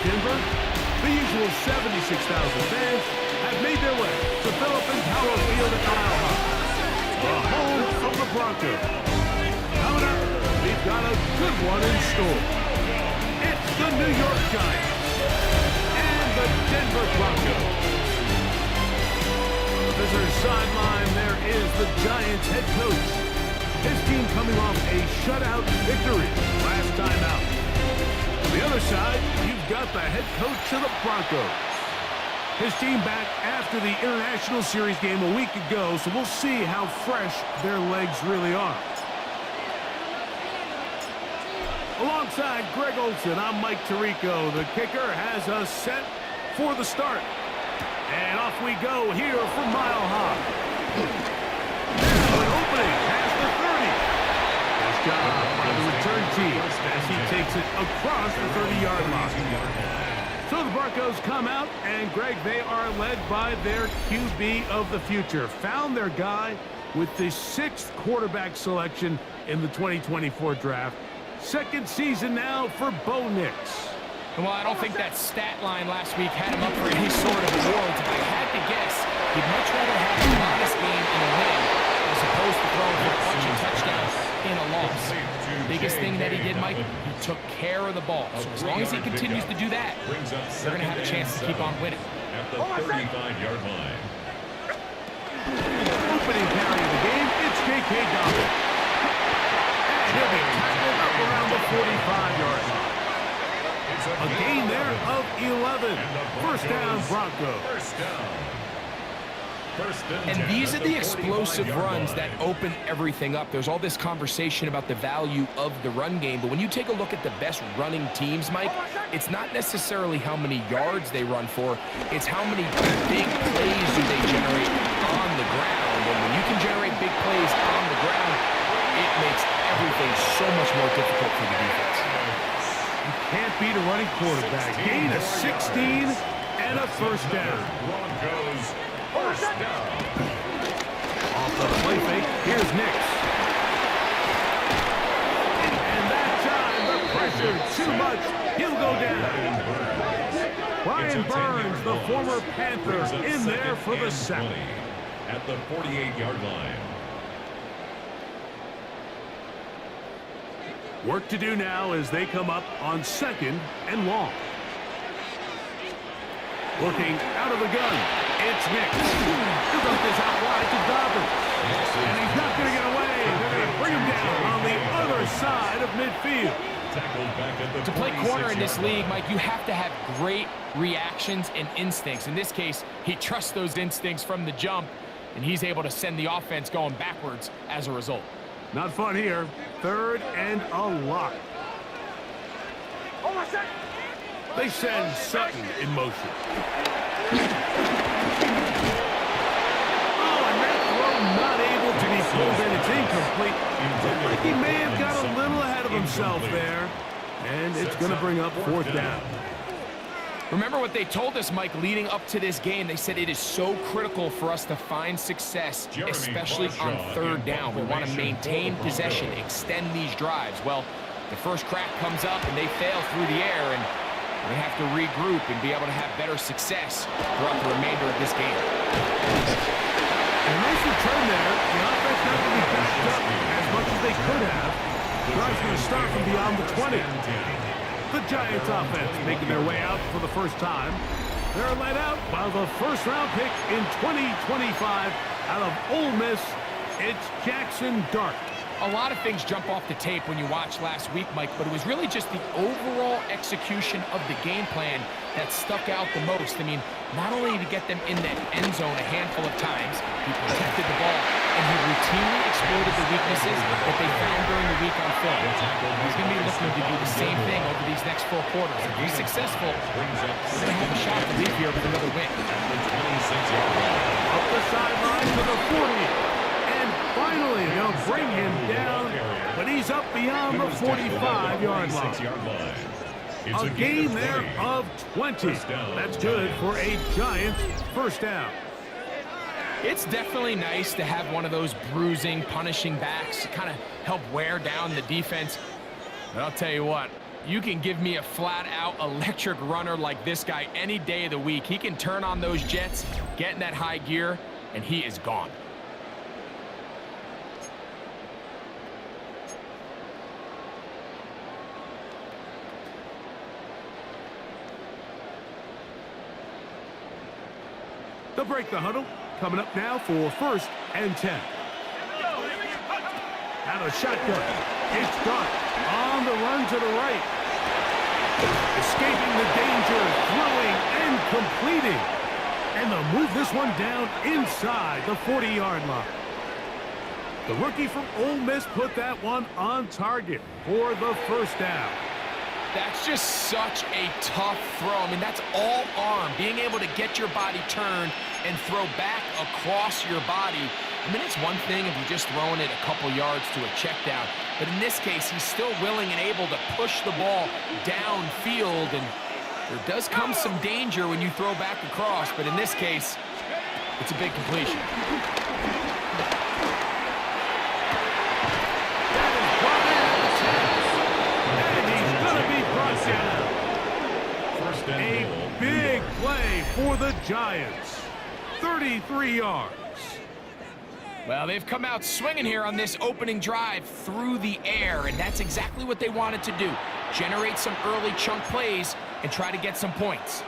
Denver, the usual 76,000 fans have made their way to Philippine Power Field at Mile High, the home of the Broncos. Coming up, we've got a good one in store. It's the New York Giants and the Denver Broncos. On the visitor's sideline, there is the Giants head coach. His team coming off a shutout victory last time out. On the other side, you've got the head coach of the Broncos. His team back after the International Series game a week ago, so we'll see how fresh their legs really are. Alongside Greg Olson, I'm Mike Tirico. The kicker has us set for the start. And off we go here from Mile High. Now an opening past the 30. Nice job by the return team as he takes it across the 30-yard line. So the Broncos come out, and Greg, they are led by their QB of the future. Found their guy with the 6th quarterback selection in the 2024 draft. Second season now for Bo Nix. Well, I don't think that stat line last week had him up for any sort of awards. If I had to guess, he'd much rather have a modest game in a win as opposed to throwing for a bunch of touchdowns in a loss. The biggest thing that he did, Mike, he took care of the ball. So as long as he continues to do that, they're going to have a chance to keep on winning. At the 35-yard line. Opening carry of the game, it's J.K. Dobbins. And he'll be tackled up around the 45-yard line. A gain there of 11. First down, Broncos. And these are the explosive runs that open everything up. There's all this conversation about the value of the run game, but when you take a look at the best running teams, Mike, it's not necessarily how many yards they run for, it's how many big plays do they generate on the ground. And when you can generate big plays on the ground, it makes everything so much more difficult for the defense. You can't beat a running quarterback. Gain of 16 and a first down. Broncos first down. Off the play fake, here's Nix. And that time, the pressure too much. He'll go down. Brian Burns, the former Panther, in there for the sack. At the 48-yard line. Work to do now as they come up on 2nd and long. Looking out of the gun. It's Nick. He'll dump this out wide to Dobbins. And he's not going to get away. They're going to bring him down on the other side of midfield. To play corner in this league, Mike, you have to have great reactions and instincts. In this case, he trusts those instincts from the jump, and he's able to send the offense going backwards as a result. Not fun here. 3rd and a lot. They send Sutton in motion. Oh, and that throw not able to be pulled in. It's incomplete. Looked like he may have got a little ahead of himself there. And it's going to bring up 4th down. Remember what they told us, Mike, leading up to this game. They said it is so critical for us to find success, especially on 3rd down. We want to maintain possession, extend these drives. Well, the first crack comes up, and they fail through the air, and they have to regroup and be able to have better success throughout the remainder of this game. And nice return there. The offense not really backed up as much as they could have. The drive's going to start from beyond the 20. The Giants offense making their way out for the first time. They're let out by the first-round pick in 2025 out of Ole Miss. It's Jackson Dart. A lot of things jump off the tape when you watch last week, Mike, but it was really just the overall execution of the game plan that stuck out the most. I mean, not only to get them in that end zone a handful of times, he protected the ball, and he routinely exploited the weaknesses that they found during the week on film. He's going to be looking to do the same thing over these next 4 quarters. If he's successful, we're going to have a shot to leave here with another win. Up the sideline to the 40. Finally, they'll bring him down, but he's up beyond the 45-yard line. A gain there of 20. That's good for a Giants first down. It's definitely nice to have one of those bruising, punishing backs to kind of help wear down the defense. But I'll tell you what, you can give me a flat-out electric runner like this guy any day of the week. He can turn on those jets, get in that high gear, and he is gone. They'll break the huddle. Coming up now for 1st and 10. Out of shotgun. It's Dart on the run to the right. Escaping the danger, throwing and completing. And they'll move this one down inside the 40-yard line. The rookie from Ole Miss put that one on target for the first down. That's just such a tough throw. I mean, that's all arm. Being able to get your body turned and throw back across your body. I mean, it's one thing if you're just throwing it a couple yards to a check down. But in this case, he's still willing and able to push the ball downfield. And there does come some danger when you throw back across. But in this case, it's a big completion. A big play for the Giants. 33 yards. Well, they've come out swinging here on this opening drive through the air, and that's exactly what they wanted to do. Generate some early chunk plays and try to get some points.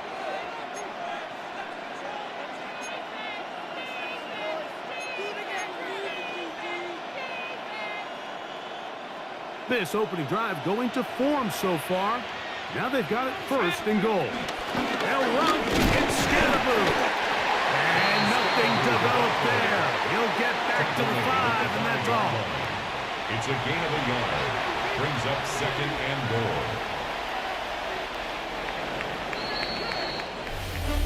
This opening drive going to form so far. Now they've got it 1st and goal. They'll run. It's Scannaboo. And nothing developed there. He'll get back to the 5, and that's all. It's a gain of a yard. Brings up 2nd and goal.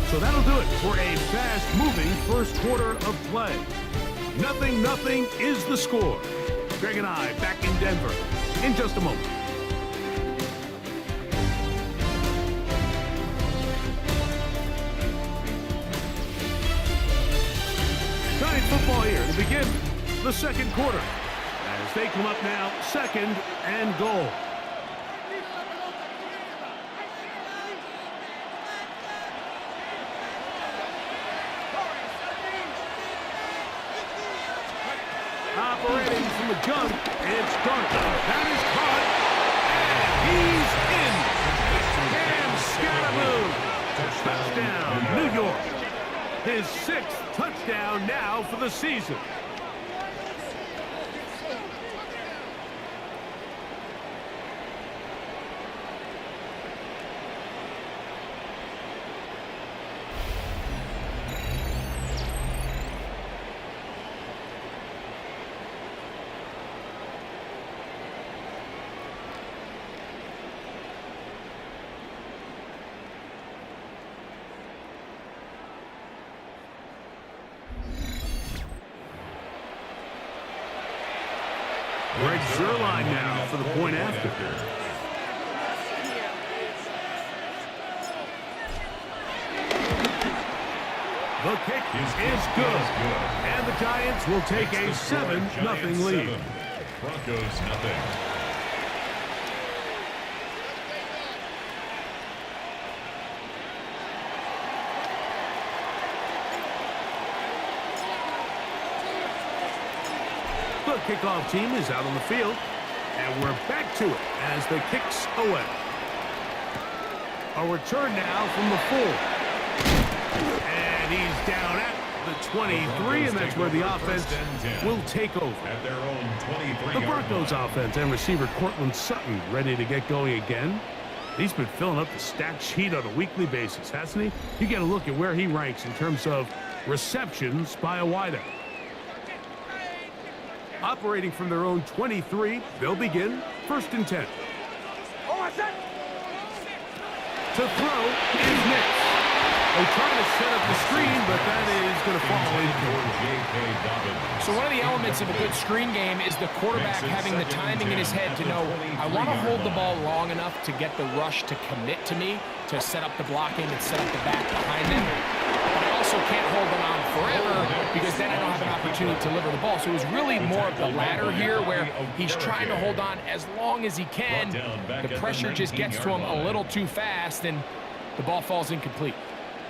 So that'll do it for a fast-moving first quarter of play. 0-0 is the score. Greg and I back in Denver in just a moment. Giant football here to begin the second quarter. As they come up now, 2nd and goal. Operating from the gun, it's Dart. That is caught, and he's in. Cam Scannaboo. Touchdown, of the season. Greg Zuerlein now for the point after. The kick is good. And the Giants will take a 7-0 lead. Broncos nothing. The kickoff team is out on the field, and we're back to it as the kicks away. A return now from the 4. And he's down at the 23, and that's where the offense will take over. At their own 23-yard line. The Broncos offense and receiver Cortland Sutton ready to get going again. He's been filling up the stat sheet on a weekly basis, hasn't he? You get a look at where he ranks in terms of receptions by a wideout. Operating from their own 23, they'll begin 1st and 10. To throw is Nix. They try to set up the screen, but that is going to fall in. So one of the elements of a good screen game is the quarterback having the timing in his head to know, I want to hold the ball long enough to get the rush to commit to me, to set up the blocking and set up the back behind them. But I also can't hold them on forever because then I don't have an opportunity to deliver the ball. So it was really more of the latter here where he's trying to hold on as long as he can. The pressure just gets to him a little too fast and the ball falls incomplete.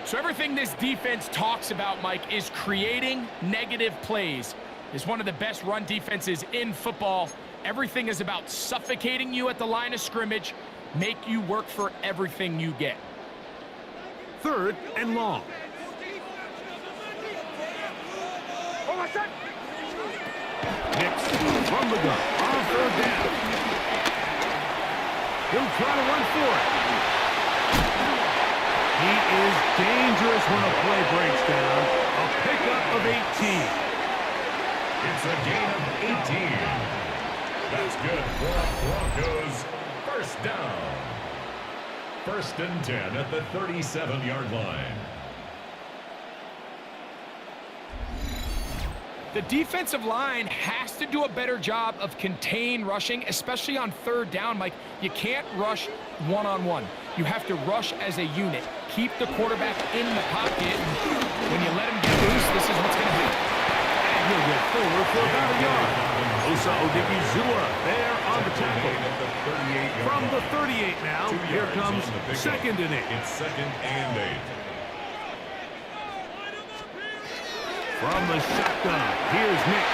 So everything this defense talks about, Mike, is creating negative plays. It's one of the best run defenses in football. Everything is about suffocating you at the line of scrimmage, make you work for everything you get. 3rd and long. Nix from the gun on 3rd down. He'll try to run for it. He is dangerous when a play breaks down. A pickup of 18. It's a gain of 18. That's good for Broncos. 1st down. 1st and 10 at the 37-yard line. The defensive line has to do a better job of contain rushing, especially on 3rd down, Mike. You can't rush one-on-one. You have to rush as a unit. Keep the quarterback in the pocket. When you let him get loose, this is what's going to happen. And he'll get forward for about a yard. Osa Odigizua there on the tackle. From the 38 now, here comes 2nd and 8. It's 2nd and 8. From the shotgun, here's Nix.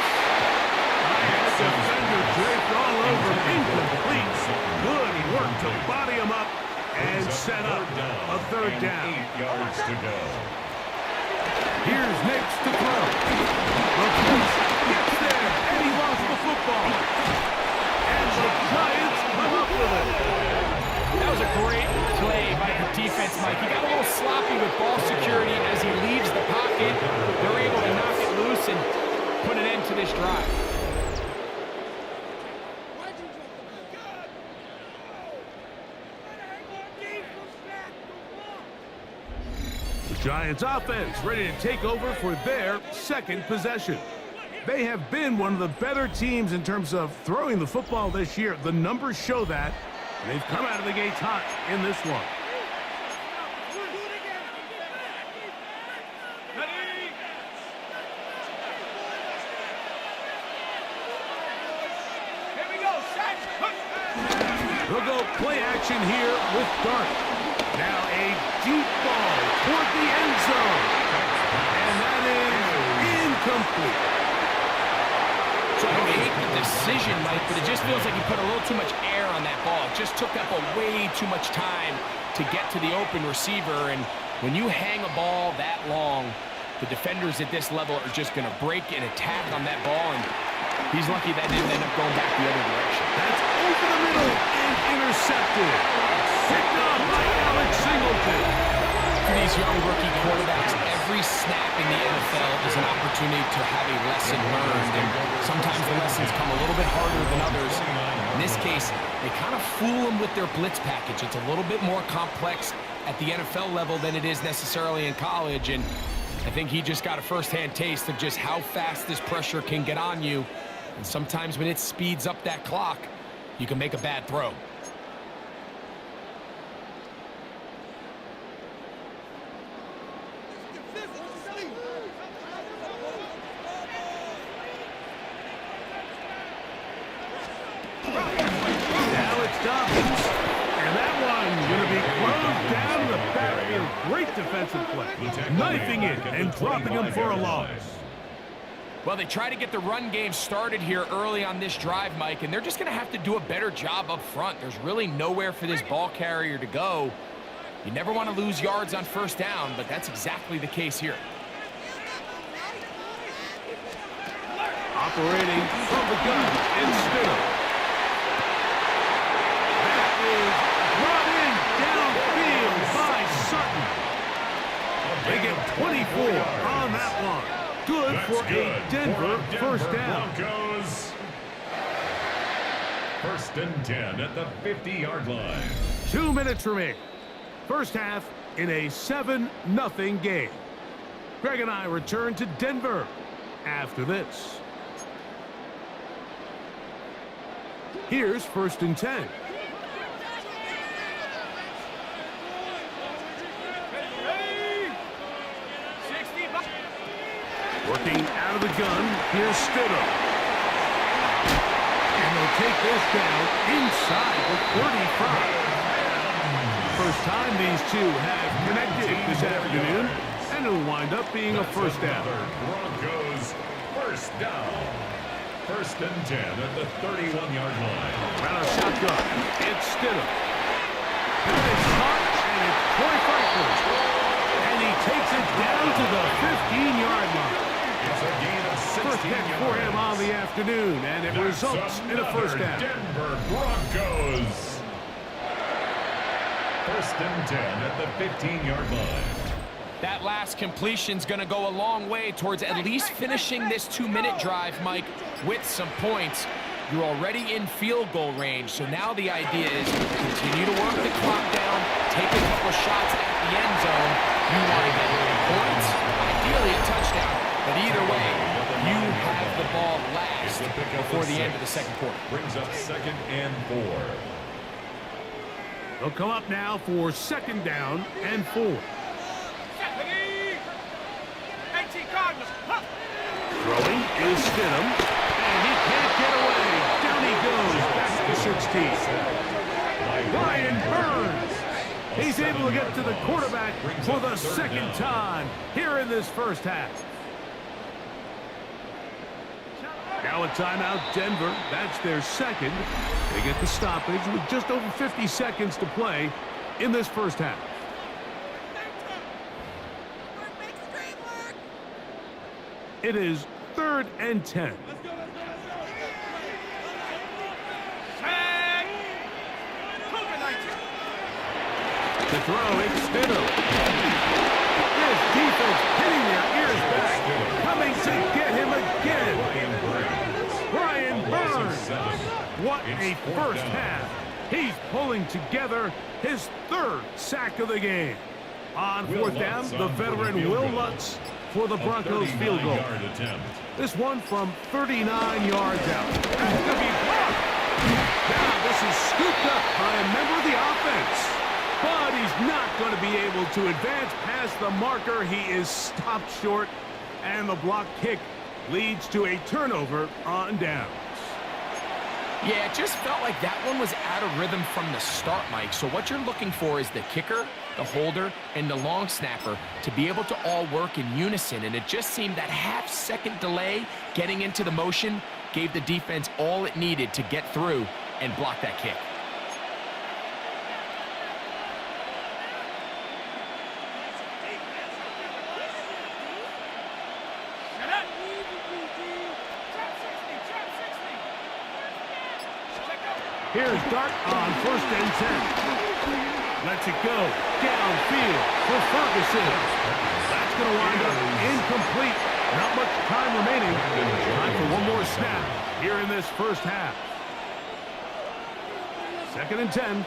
Defender draped all over, incomplete. Good work to body him up and set up a 3rd down. 8 yards to go. Here's Nix to throw. The pitch gets there, and he lost the football. And the Giants come up with it. That was a great play by the defense, Mike. He got a little sloppy with ball security as he leaves the pocket. They're able to knock it loose and put an end to this drive. The Giants offense ready to take over for their 2nd possession. They have been one of the better teams in terms of throwing the football this year. The numbers show that. And they've come out of the gates hot in this one. They'll go play action here with Dart. Now a deep ball toward the end zone. And that is incomplete. So I hate the decision, Mike, but it just feels like he put a little too much air on that ball. It just took up a way too much time to get to the open receiver. And when you hang a ball that long, The defenders at this level are just going to break and attack on that ball, and he's lucky that didn't end up going back the other direction. That's over the middle and intercepted. Picked up by Alex Singleton. For these young rookie quarterbacks, every snap in the NFL is an opportunity to have a lesson learned, and sometimes the lessons come a little bit harder than others. In this case, they kind of fool them with their blitz package. It's a little bit more complex at the NFL level than it is necessarily in college, and I think he just got a first-hand taste of just how fast this pressure can get on you, and sometimes when it speeds up that clock, you can make a bad throw. Great defensive play, knifing it and dropping him for a loss. Well, they try to get the run game started here early on this drive, Mike, and they're just going to have to do a better job up front. There's really nowhere for this ball carrier to go. You never want to lose yards on first down, but that's exactly the case here. Operating from the gun, it's Stidham. That is brought in downfield by Sutton. They get 24 on that one. Good for a Denver first down. Broncos. First and 10 at the 50-yard line. 2 minutes remaining. First half in a 7-0 game. Greg and I return to Denver after this. Here's first and 10. Working out of the gun, here's Stidham. And they'll take this down inside the 35. First time these two have connected this afternoon, and it'll wind up being a first down. Broncos first down. First and 10 at the 31-yard line. Around a shotgun, it's Stidham. And it's caught, and it's Troy Franklin. And he takes it down to the 15-yard line. It's a gain of 16 First pick for him on the afternoon, and it results in a first down. Denver Broncos. First and 10 at the 15-yard line. That last completion's going to go a long way towards at least finishing this 2-minute drive, Mike, with some points. You're already in field goal range, so now the idea is continue to work the clock down, take a couple shots at the end zone. You want to get points, ideally a touchdown, but either way, you have the ball last before the end of the second quarter. Brings up second and 4. They'll come up now for second down and 4. Throwing is Stidham, and he can't get away. Down he goes, back to 16. Brian Burns. He's able to get to the quarterback for the second time here in this first half. Now a timeout, Denver. That's their second. They get the stoppage with just over 50 seconds to play in this first half. It is 3rd and 10. The throw, it's Stidham. This defense hitting their ears back. Coming to get him again. Brian Burns. What a first half. He's pulling together his 3rd sack of the game. On 4th down, the veteran Will Lutz for the Broncos field goal. This one from 39 yards out. That's going to be blocked. Now this is scooped up by a member of the offense. But he's not going to be able to advance past the marker. He is stopped short, and the block kick leads to a turnover on downs. Yeah, it just felt like that one was out of rhythm from the start, Mike. So what you're looking for is the kicker, the holder, and the long snapper to be able to all work in unison. And it just seemed that half-second delay getting into the motion gave the defense all it needed to get through and block that kick. Here's Dart on 1st and 10. Lets it go downfield for Ferguson. That's going to wind up incomplete. Not much time remaining. Time for one more snap here in this first half. 2nd and 10.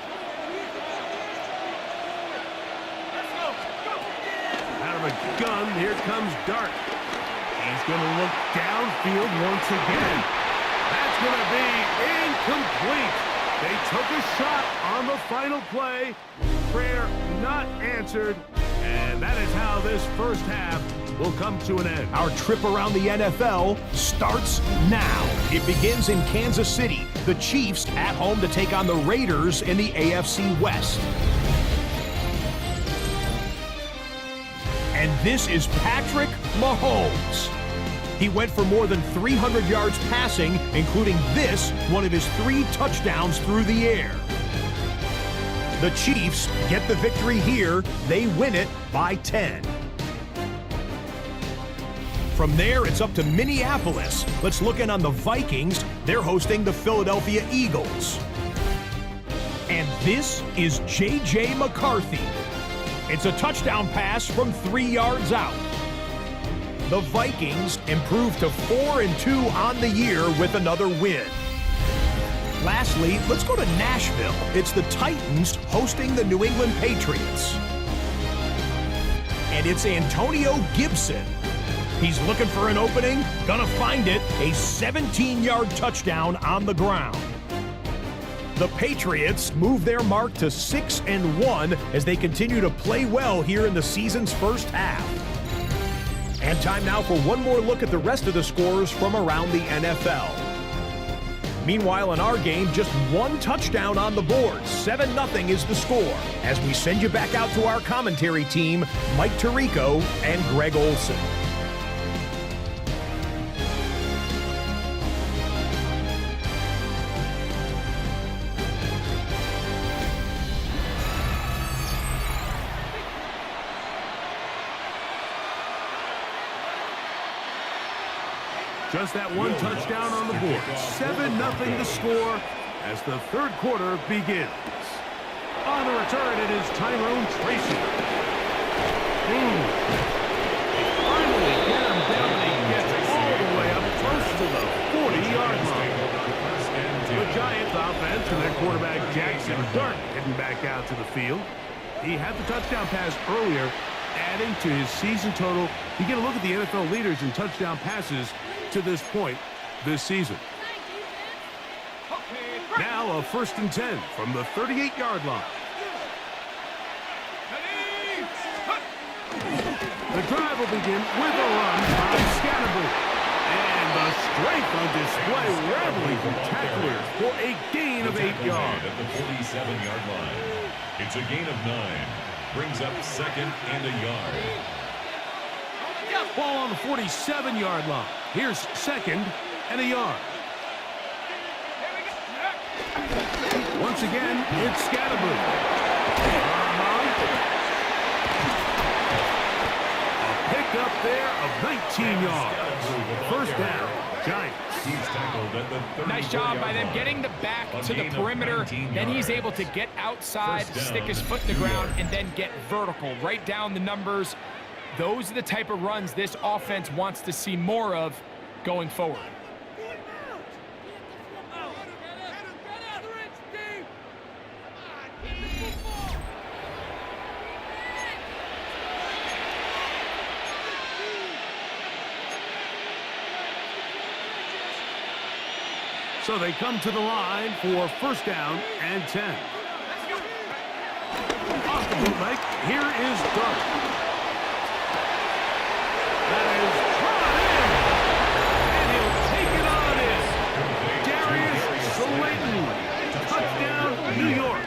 Out of a gun, here comes Dart. He's going to look downfield once again. That's going to be incomplete. They took a shot on the final play. Prayer not answered. And that is how this first half will come to an end. Our trip around the NFL starts now. It begins in Kansas City. The Chiefs at home to take on the Raiders in the AFC West. And this is Patrick Mahomes. He went for more than 300 yards passing, including this, one of his 3 touchdowns through the air. The Chiefs get the victory here. They win it by 10. From there, it's up to Minneapolis. Let's look in on the Vikings. They're hosting the Philadelphia Eagles. And this is J.J. McCarthy. It's a touchdown pass from 3 yards out. The Vikings improve to 4-2 on the year with another win. Lastly, let's go to Nashville. It's the Titans hosting the New England Patriots. And it's Antonio Gibson. He's looking for an opening, gonna find it, a 17-yard touchdown on the ground. The Patriots move their mark to 6-1 as they continue to play well here in the season's first half. And time now for one more look at the rest of the scores from around the NFL. Meanwhile, in our game, just 1 touchdown on the board. 7-0 is the score. As we send you back out to our commentary team, Mike Tirico and Greg Olson. Just that 1 touchdown on the board. 7-0 the score as the 3rd quarter begins. On the return, it is Tyrone Tracy. Finally get him down, and he gets all the way up close to the 40-yard line. The Giants offense and their quarterback Jackson Dart heading back out to the field. He had the touchdown pass earlier, adding to his season total. You get a look at the NFL leaders in touchdown passes to this point this season. Now a 1st and 10 from the 38-yard line. The drive will begin with a run by Scatterbury. And the strength on display, rattling from tacklers for a gain of 8 yards. At the 47-yard line. It's a gain of 9. Brings up 2nd and a yard. Ball on the 47-yard line. Here's 2nd and a yard. Once again, it's Scatterbury. A pickup there of 19 yards. 1st down, Giants. He's tackled at the 34-yard Nice job by them line. getting the back A to the gain of perimeter. 19 Then he's yards. able to get outside, First down, stick his foot in the New ground, York. and then get vertical. Right down the numbers. Those are the type of runs this offense wants to see more of going forward. So they come to the line for 1st down and 10. Off the bootleg, here is Dart. That is brought in. And he'll take it on in. Darius Slayton, touchdown, New York.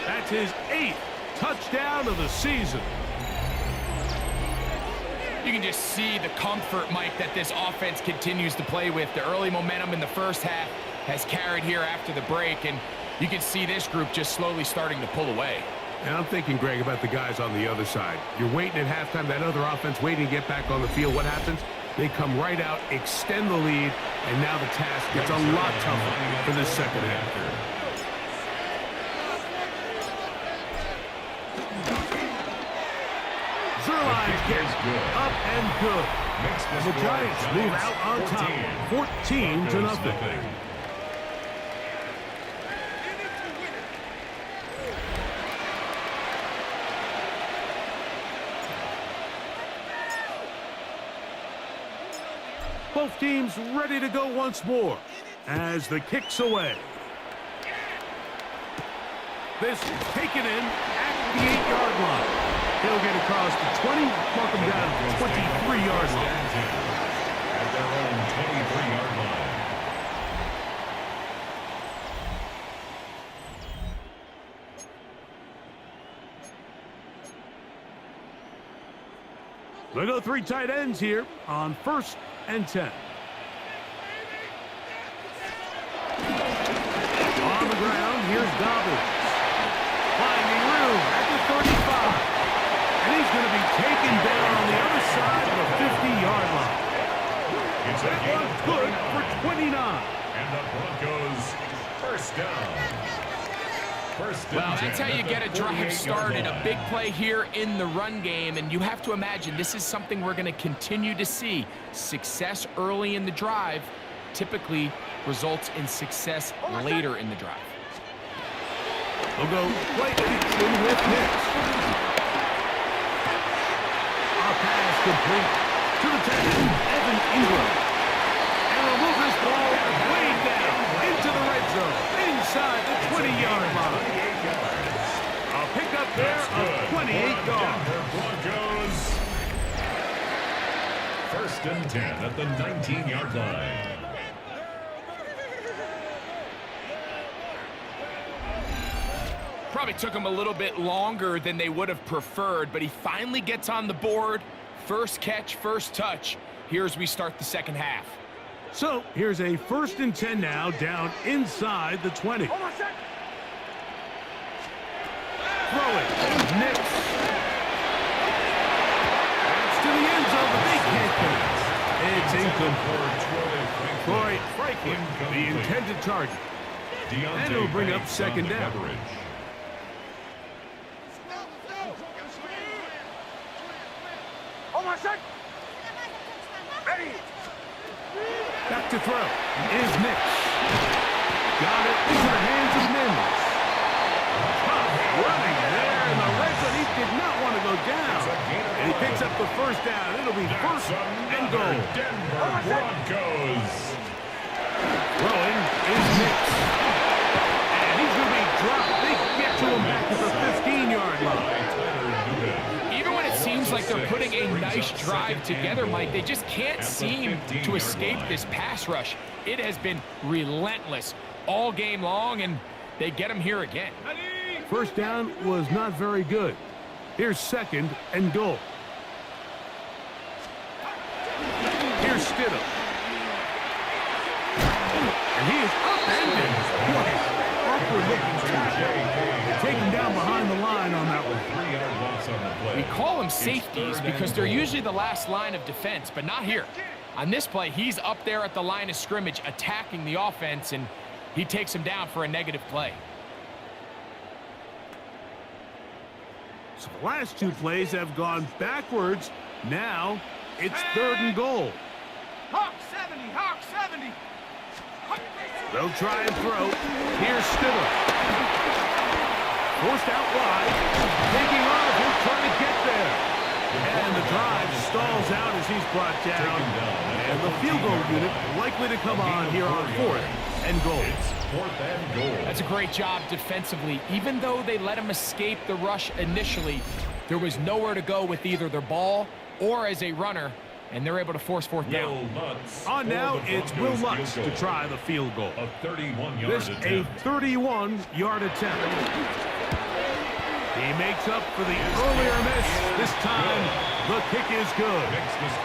That's his 8th touchdown of the season. You can just see the comfort, Mike, that this offense continues to play with. The early momentum in the first half has carried here after the break, and you can see this group just slowly starting to pull away. And I'm thinking, Greg, about the guys on the other side. You're waiting at halftime, that other offense waiting to get back on the field. What happens? They come right out, extend the lead, and now the task gets a lot tougher for this second half. kick. is good. Up and good. Makes the And the score Giants move out on top, 14 to Broncos nothing. nothing. Both teams ready to go once more as the kick's away. This taken in at the 8-yard line. He'll get across the 20, mark him down at the 23-yard line. At their own 23-yard line. They go 3 tight ends here on 1st and 10. On the ground, here's Dobbins. Finding room at the 35. And he's going to be taken down on the other side of the 50-yard line. It's a That gain one's of good 29. for 29. And the Broncos first down. First and Well, 10 that's how you at get a the drive 48-yard started. A line. big play here in the run game, and you have to imagine this is something we're going to continue to see. Success early in the drive typically results in success later in the drive. They'll go play action with Nix. Our pass complete to the 10, Evan Ingram. And we'll move this ball way down into the red zone, inside the 20-yard line. A pickup there of 28 yards. Denver Broncos. First and 10 at the 19-yard line. Probably took him a little bit longer than they would have preferred, but he finally gets on the board. First catch, first touch. Here as we start the second half. So here's a 1st and 10 now, down inside the 20. Throw it. Nix. That's to the end zone, but they can't finish. It's incomplete. Troy Franklin, the intended target. And it'll bring up second down. Back to throw is Nix. Got it into the hands of Mims. Running there in the red zone. He did not want to go down. And he picks up the first down. It'll be first and goal. Denver Broncos. Throwing is Nix. And he's going to be dropped. They get to him back at the 15-yard line. Even when it seems like they're putting a nice drive together, Mike, they just can't seem to escape this pass rush. It has been relentless all game long, and they get him here again. First down was not very good. Here's second and goal. Here's Stidham. And he is upended. What an awkward-looking tackle. Taken down behind the line on that one. 3-yard loss on the play. We call them safeties because they're usually the last line of defense, but not here. On this play, he's up there at the line of scrimmage attacking the offense, and he takes him down for a negative play. So the last 2 plays have gone backwards. Now it's 3rd and goal. Hawk 70, Hawk 70. They'll try and throw. Here's Stidham. Forced out wide. Taking off. He'll try to get there. And the drive stalls out as he's brought down. And the field goal unit likely to come on here on 4th and goal. It's 4th and goal. That's a great job defensively. Even though they let him escape the rush initially, there was nowhere to go with either their ball or as a runner, and they're able to force 4th down. On now, it's Will Lutz to try the field goal. A 31-yard This attempt. a 31-yard attempt. He makes up for the earlier miss. This time, the kick is good.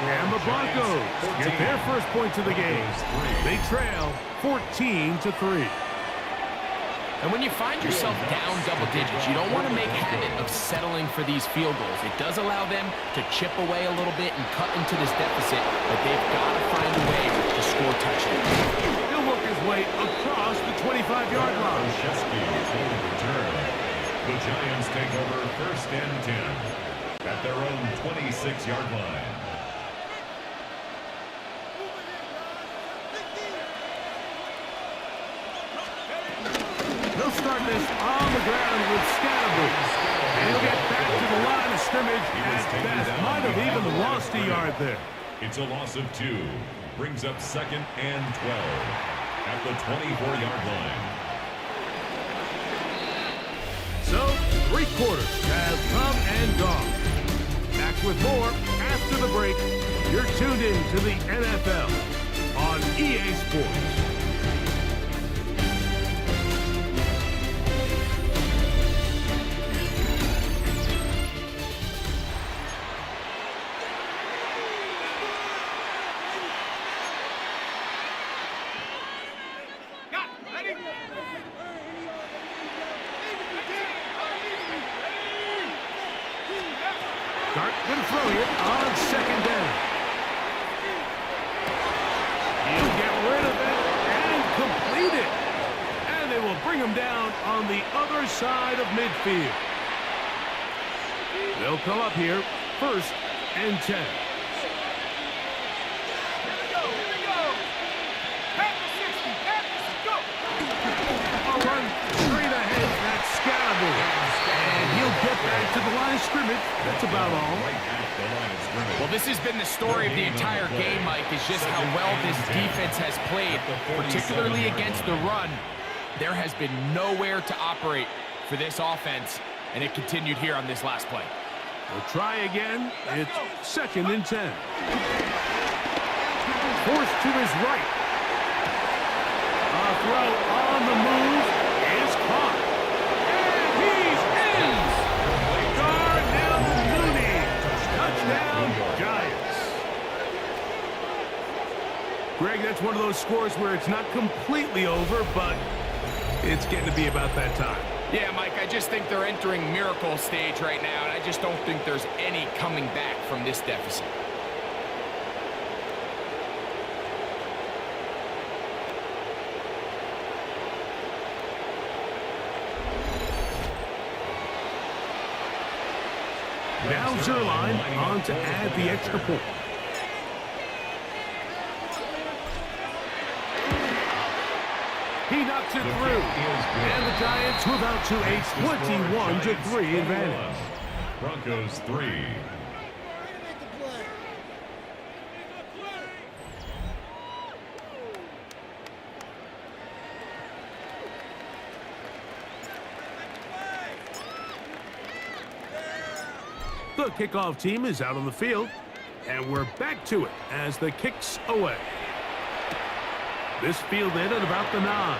And the Broncos get their first points of the game. They trail 14-3. And when you find yourself down double digits, you don't want to make habit of settling for these field goals. It does allow them to chip away a little bit and cut into this deficit, but they've got to find a way to score touchdowns. He'll work his way across the 25-yard line. Shesky for the return. The Giants take over 1st and 10 at their own 26-yard line. They'll start this on the ground with Scatterbrain. And he'll get back to the line of scrimmage at best. Might have even lost a yard there. It's a loss of 2. Brings up 2nd and 12 at the 24-yard line. So, 3 quarters have come and gone. Back with more after the break. You're tuned in to the NFL on EA Sports. Dart going to throw it on 2nd down. He'll get rid of it and complete it. And they will bring him down on the other side of midfield. They'll come up here, 1st and 10. Here we go. Back to 60. Back to go. A run straight ahead. That's Scatterbrain. And he'll get back to the line of scrimmage. That's about all. Well, this has been the story of the entire game, Mike, is just how well this defense has played, particularly against the run. There has been nowhere to operate for this offense, and it continued here on this last play. We'll try again. It's 2nd and 10. Forced to his right. A throw on the move is caught. And he's in. Darnell Mooney. Touchdown, Giants. Greg, that's one of those scores where it's not completely over, but it's getting to be about that time. Yeah, Mike, I just think they're entering miracle stage right now, and I just don't think there's any coming back from this deficit. Now Zerline on to add the extra point. He knocks it through. And the Giants move out to a 21-3 advantage. Broncos 3. The kickoff team is out on the field, and we're back to it as the kick's away. This fielded at about the 9.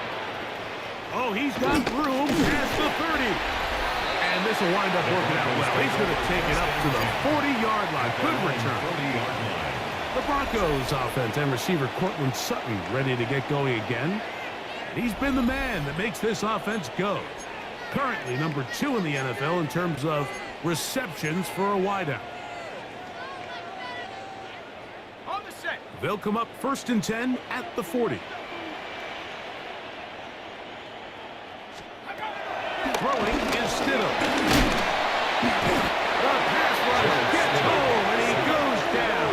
Oh, he's got room past the 30. And this will wind up working out well. He's going to take it up to the 40-yard line. Good return. The Broncos offense and receiver Cortland Sutton ready to get going again. He's been the man that makes this offense go. Currently number 2 in the NFL in terms of receptions for a wideout. On the set. They'll come up 1st and 10 at the 40. Throwing is Stidham. The pass rush gets home and he goes down.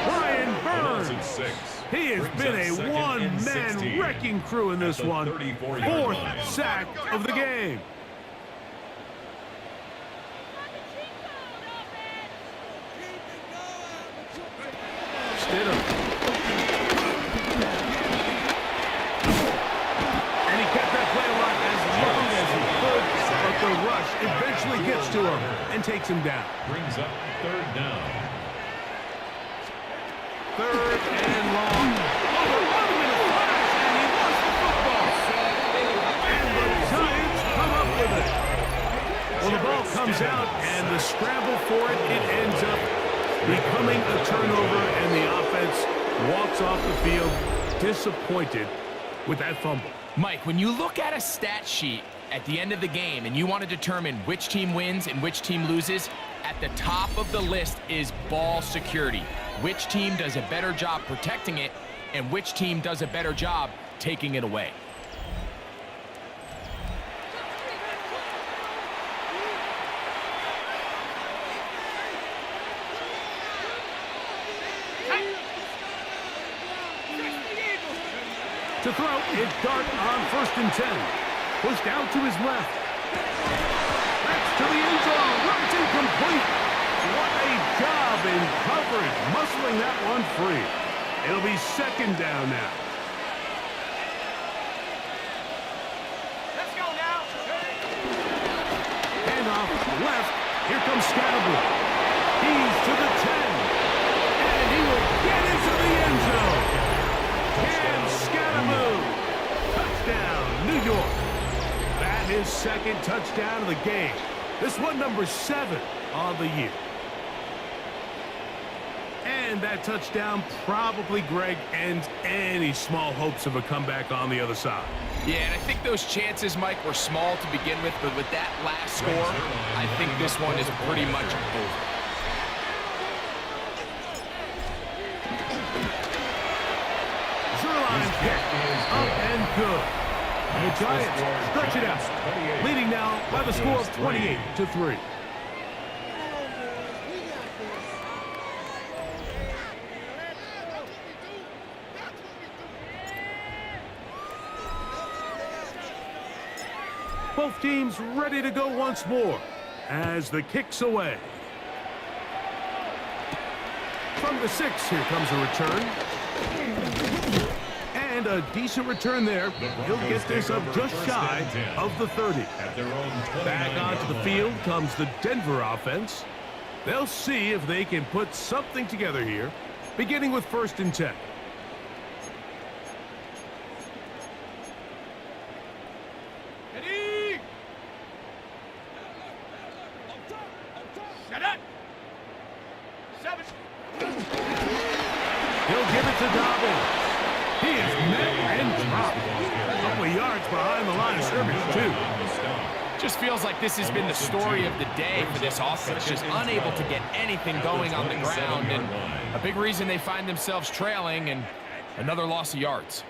Brian Burns. He has been a one-man wrecking crew in this one. 4th sack of the game. Stidham. And he kept that play alive as long as he could, but the rush eventually gets to him and takes him down. Brings up 3rd down. 3rd and long. Overrun him in a flash, and he lost the football. And the Giants come up with it. Well, the ball comes out, and the scramble for it, it ends up becoming a turnover, and the offense walks off the field disappointed with that fumble. Mike, when you look at a stat sheet at the end of the game and you want to determine which team wins and which team loses, at the top of the list is ball security. Which team does a better job protecting it and which team does a better job taking it away. To throw, it's Dart on 1st and 10. Pushed out to his left. That's to the end zone. Runs incomplete. What a job in coverage, muscling that one free. It'll be 2nd down now. Let's go now. Handoff left. Here comes Scatterbury. He's to the 10. And he will get into the end zone. Cam Scatterbury. Touchdown, New York. That is 2nd touchdown of the game. This one number 7 on the year. And that touchdown probably, Greg, ends any small hopes of a comeback on the other side. Yeah, and I think those chances, Mike, were small to begin with, but with that last score, I think this one is pretty much over. Zerline pick is up and good. The Giants stretch it out, leading now by the score of 28-3. Both teams ready to go once more as the kick's away. From the 6, here comes a return. And a decent return there. He'll get this up just shy of the 30. Back onto the field comes the Denver offense. They'll see if they can put something together here, beginning with 1st and 10. He'll give it to Dobbins. He is met and dropped. A couple of yards behind the line of scrimmage, too. Just feels like this has been the story of the day for this offense. Just unable to get anything going on the ground. And a big reason they find themselves trailing and another loss of yards.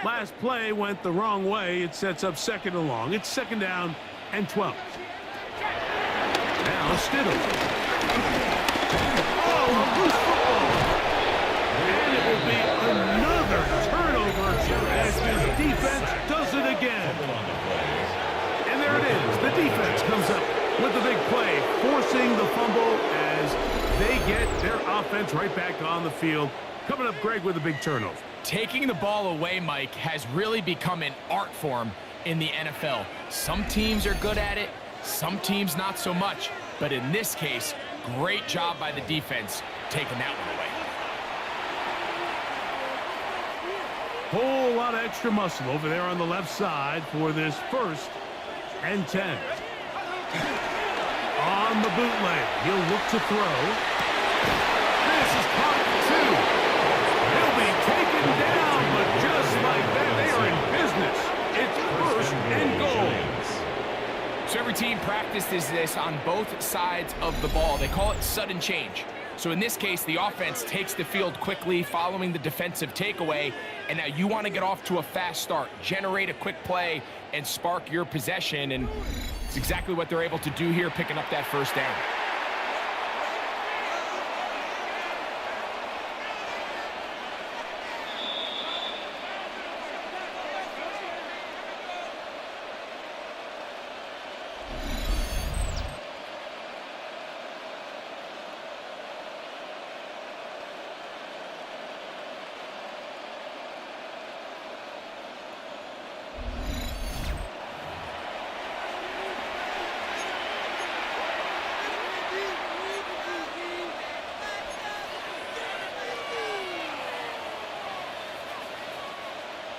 Last play went the wrong way. It sets up 2nd and long. It's 2nd down and 12. Now Stidham. Oh, a loose football. And it will be another turnover as this defense does it again. And there it is. The defense comes up with the big play, forcing the fumble as they get their offense right back on the field. Coming up, Greg, with a big turnover. Taking the ball away, Mike, has really become an art form in the NFL. Some teams are good at it, some teams not so much. But in this case, great job by the defense taking that one away. Whole lot of extra muscle over there on the left side for this 1st and 10. On the bootleg, he'll look to throw. This is caught at 2. He'll be taken down, but just like that, they are in business. It's 1st and goal. So every team practices this on both sides of the ball. They call it sudden change. So in this case, the offense takes the field quickly following the defensive takeaway, and now you want to get off to a fast start, generate a quick play, and spark your possession, and it's exactly what they're able to do here, picking up that 1st down.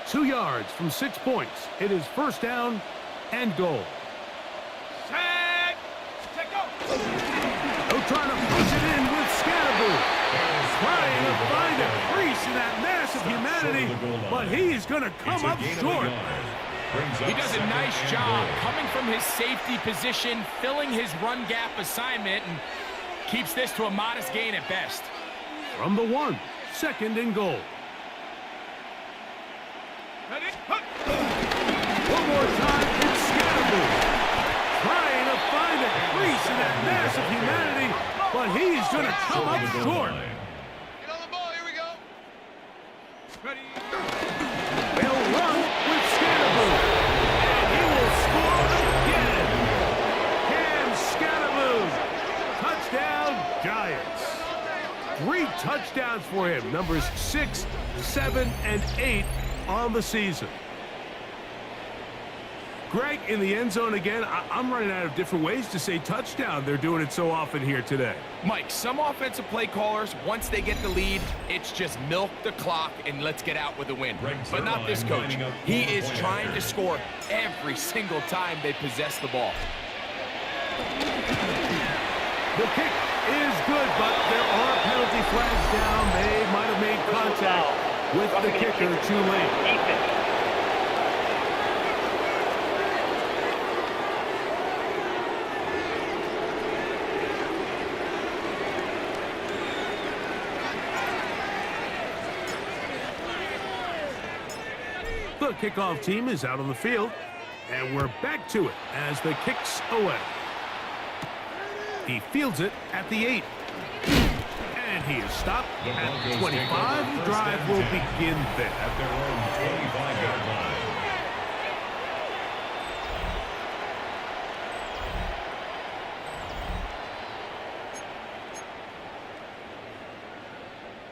Two yards from 6 points. It is 1st down and goal. Set. Go. They're trying to push it in with Scatterbury. Trying to find a crease in that mass of humanity, but he's going to come up short. He does a nice job coming from his safety position, filling his run gap assignment, and keeps this to a modest gain at best. From the 1, 2nd and goal. Ready? One more time, it's Scatterbury. Trying to find a crease facing that massive humanity, but he's going to come up short. Get on the ball. Here we go. Ready. They'll run with Scannaboo, and he will score again. Cam Scannaboo, touchdown Giants. 3 touchdowns for him, numbers 6, 7, and 8 on the season. Greg, in the end zone again, I'm running out of different ways to say touchdown. They're doing it so often here today. Mike, some offensive play callers, once they get the lead, it's just milk the clock and let's get out with a win. But not this coach. He is trying to score every single time they possess the ball. The kick is good, but there are penalty flags down. They might have made contact with the kicker too late. The kickoff team is out on the field, and we're back to it as the kick's away. He fields it at the 8. And he is stopped at the 25. The drive will begin there. At their own 25-yard line.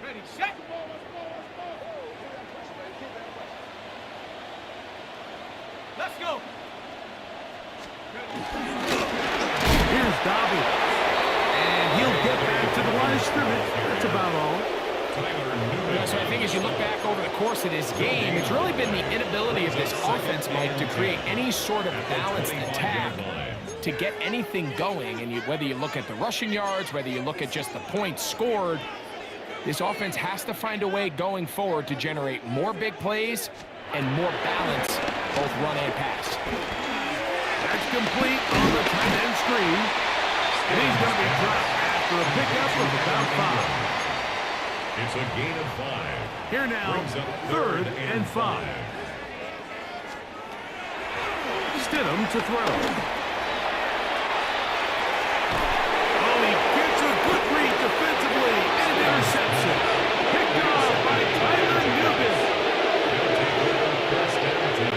Ready, set. Let's go. Here's Dobby. And he'll get back to the line of scrimmage. That's about all. So I think as you look back over the course of this game, it's really been the inability of this offense, Mike, to create any sort of balanced attack to get anything going. And whether you look at the rushing yards, whether you look at just the points scored, this offense has to find a way going forward to generate more big plays and more balance, both run and pass. That's complete on the tight end screen. And he's going to be dropped after a pickup of about 5. It's a gain of 5. Here now, 3rd and 5. Stidham to throw. Oh, he gets a good read defensively and interception. Picked off by Tyler Newton. They'll take over first and 10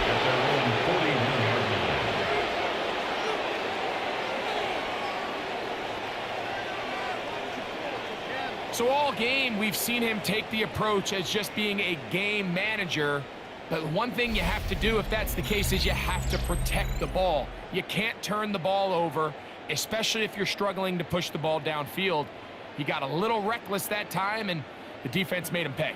at their own 41-yard line. So all game, we've seen him take the approach as just being a game manager. But one thing you have to do if that's the case is you have to protect the ball. You can't turn the ball over, especially if you're struggling to push the ball downfield. He got a little reckless that time, and the defense made him pay.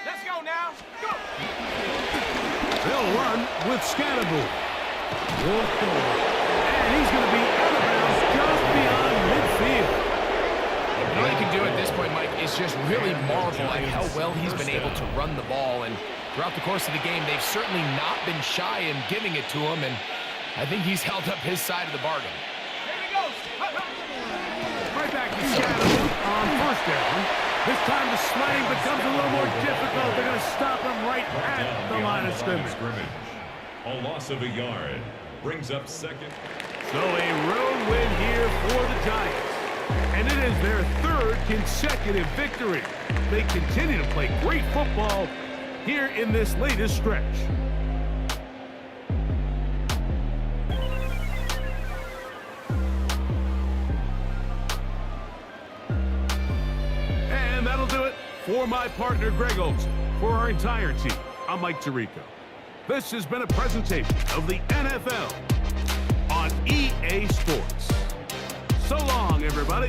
Let's go now. Go. They'll run with Scannaboo. And he's going to be out of bounds just beyond midfield. All you can do at this point, Mike, is just really marvel at how well he's been able to run the ball. And throughout the course of the game, they've certainly not been shy in giving it to him. And I think he's held up his side of the bargain. Here he goes. Right back to Scannaboo on 1st down. This time the slang becomes a little more difficult. They're going to stop him right at the line of scrimmage. A loss of a yard brings up 2nd. So a road win here for the Giants. And it is their 3rd consecutive victory. They continue to play great football here in this latest stretch. And that'll do it for my partner, Greg Olson. For our entire team, I'm Mike Tirico. This has been a presentation of the NFL on EA Sports. So long, everybody.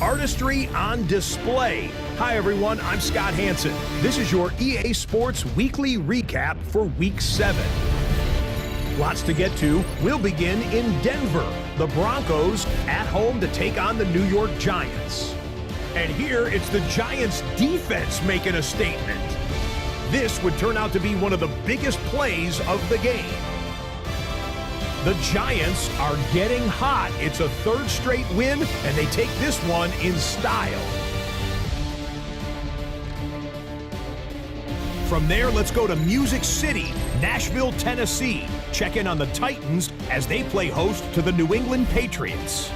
Artistry on display. Hi everyone, I'm Scott Hansen. This is your EA Sports Weekly Recap for Week 7. Lots to get to. We'll begin in Denver. The Broncos at home to take on the New York Giants. And here it's the Giants defense making a statement. This would turn out to be one of the biggest plays of the game. The Giants are getting hot. It's a third straight win, and they take this one in style. From there, let's go to Music City, Nashville, Tennessee. Check in on the Titans as they play host to the New England Patriots.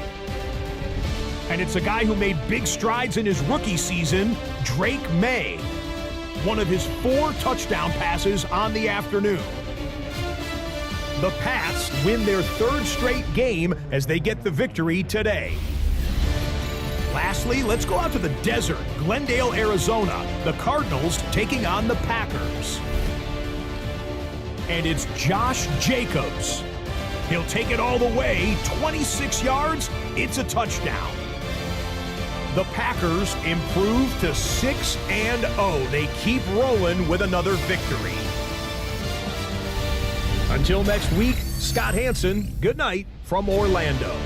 And it's a guy who made big strides in his rookie season, Drake May. One of his 4 touchdown passes on the afternoon. The Pats win their 3rd straight game as they get the victory today. Lastly, let's go out to the desert, Glendale, Arizona. The Cardinals taking on the Packers. And it's Josh Jacobs. He'll take it all the way, 26 yards, it's a touchdown. The Packers improve to 6-0. They keep rolling with another victory. Until next week, Scott Hansen, good night from Orlando.